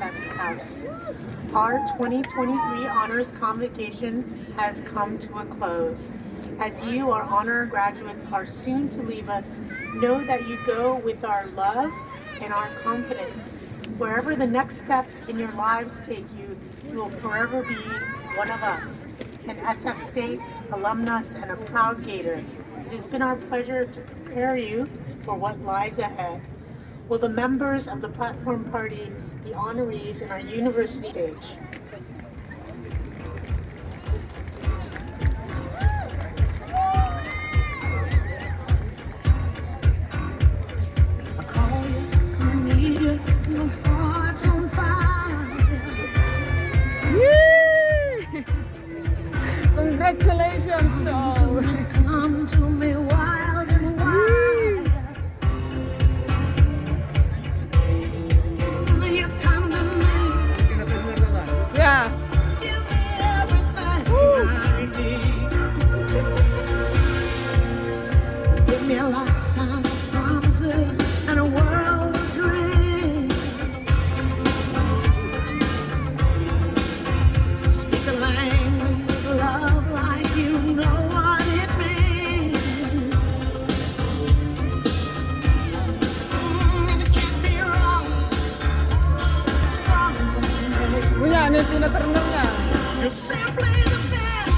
us out. Our 2023 Honors Convocation has come to a close. As you, our honor graduates, are soon to leave us, know that you go with our love and our confidence. Wherever the next step in your lives take you, you will forever be one of us, an SF State alumnus and a proud Gator. It has been our pleasure to prepare you for what lies ahead. Will the members of the platform party, the honorees, and our university stage? Congratulations to all. Come to me wild and wild. You come to me. Yeah. Give me everything I need. Give me a lifetime of promises and a world of dreams. Speak a language of love like you know what it means. And it can't be wrong. It's wrong. Punya, ano yung tina-turner niya? You're simply the best.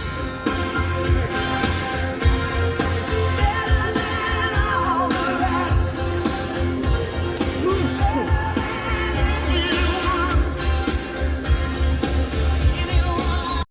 Better than all the rest. Better than anyone.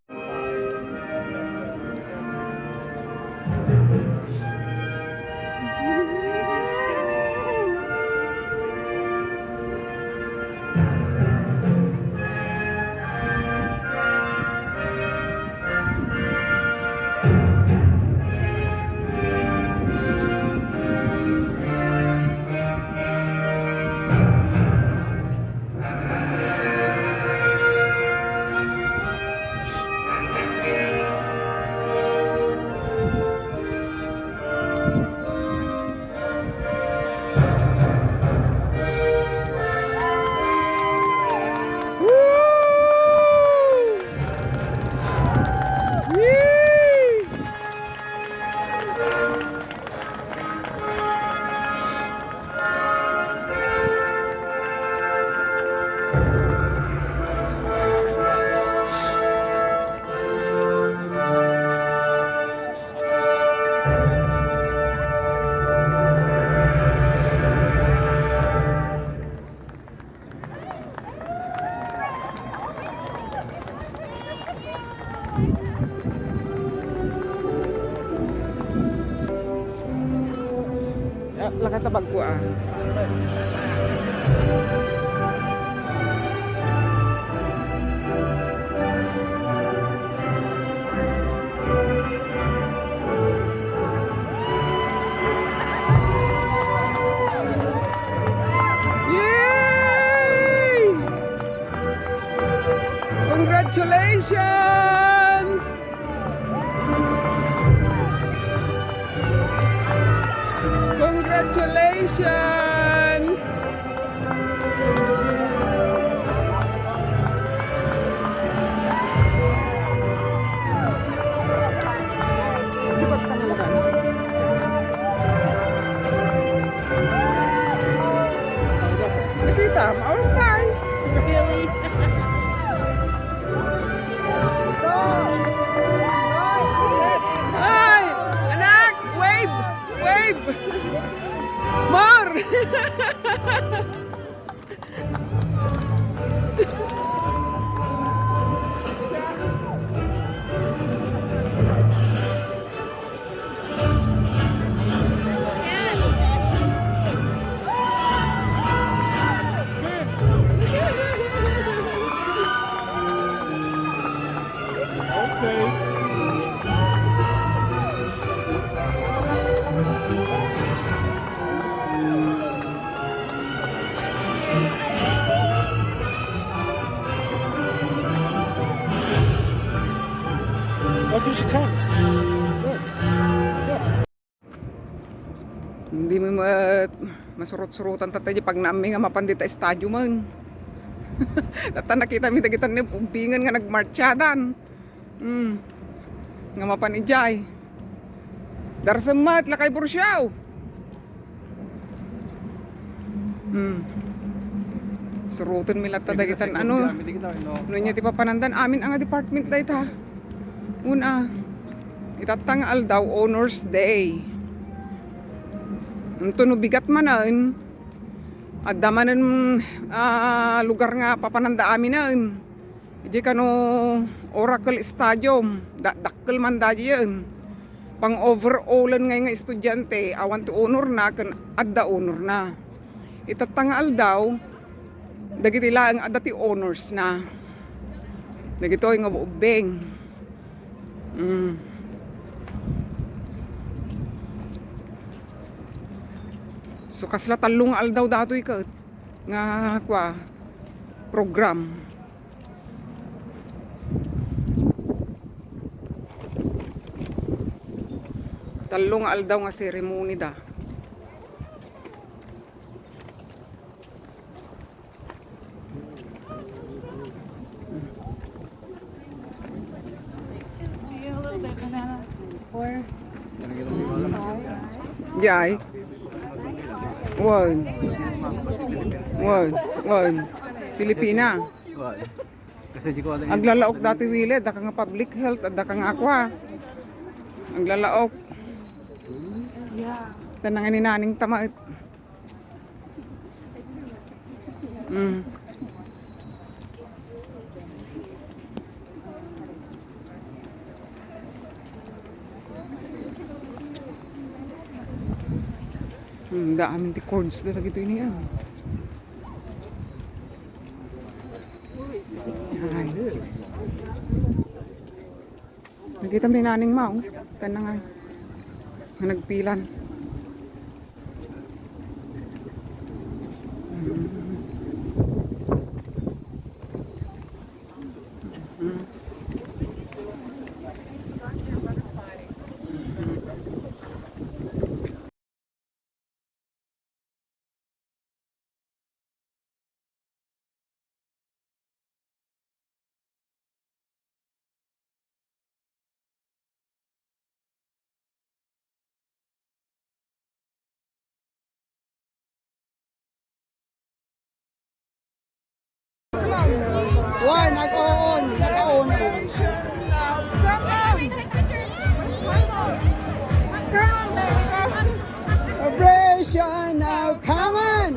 Lakat tabag ko ah. Yay! Congratulations! Congratulations! Nakita, maulong tayo. Really? Ay! Anak! Wave! Wave! More! Look who she comes. Look. Hindi mo masurot-surutan tatay pag naaming nga mapandita estadyo man. Tata nakita mi dagitan ni umbingan nga nagmartsadan. Nga mapan ni Jay. Darsamat lakay bursyaw. Surutan mi latta dagitan ano. Nunya ti papanandan amin ang department dayta. Una itatangal daw Honors Day. Unto no bigat manan. Adda manan lugar nga papananda amin na. Ije kano Oracle Stadium, dakkel man daji yan. Pang overallan ngay nga estudyante, awan to honor na, kan adda honor na. Itatangal daw, dagiti lang adda ti honors na. Dagito nga buubeng. So kasla talong aldaw datoy ka nga kwa program. Talong aldaw nga ceremony da. Jay. One. Pilipina. Kasi di ko alam. Aglalaok dati wili, daka nga public health, at daka nga aqua. Aglalaok. Tanangan ni naning tamait. Daamin ti cords na gito ini yan. Ay. Nakita mo ni naning mao. Tanangan. Nagpilan. Why nag-on? Nag-on. Celebration now, come on!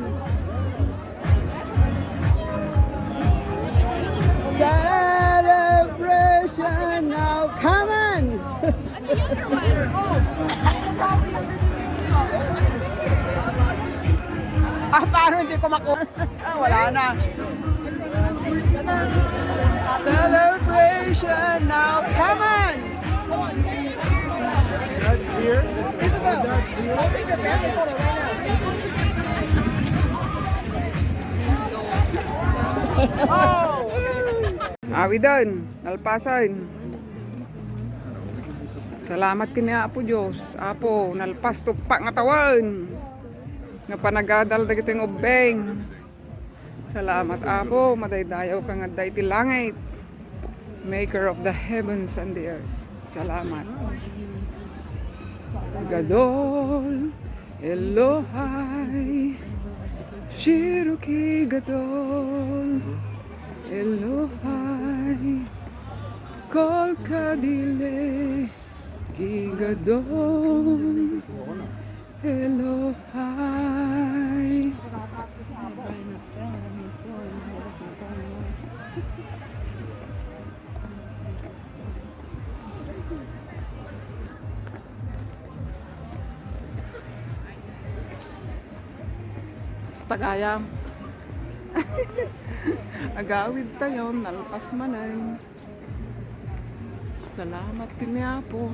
Celebration now, come on! Paano hindi ko makuha? Wala na. Celebration now, come on! That's here. Isabel, That's here. I'll take your family photo right now. Oh! Awi doon, nalpasan. Salamat kini Apo Diyos. Apo, nalpas tupak nga tawan. Nga panagadal dagiti ng ubeng. Salamat Apo, madaydayaw ka nga day ti langit. Maker of the heavens and the earth. Salamat. Gadol Elohi, Shiroki Gadol Elohi, Kol Kadile Gigadol Elohi. Tagaya. Agawid tayo, nalpas manay. Salamat din niya po.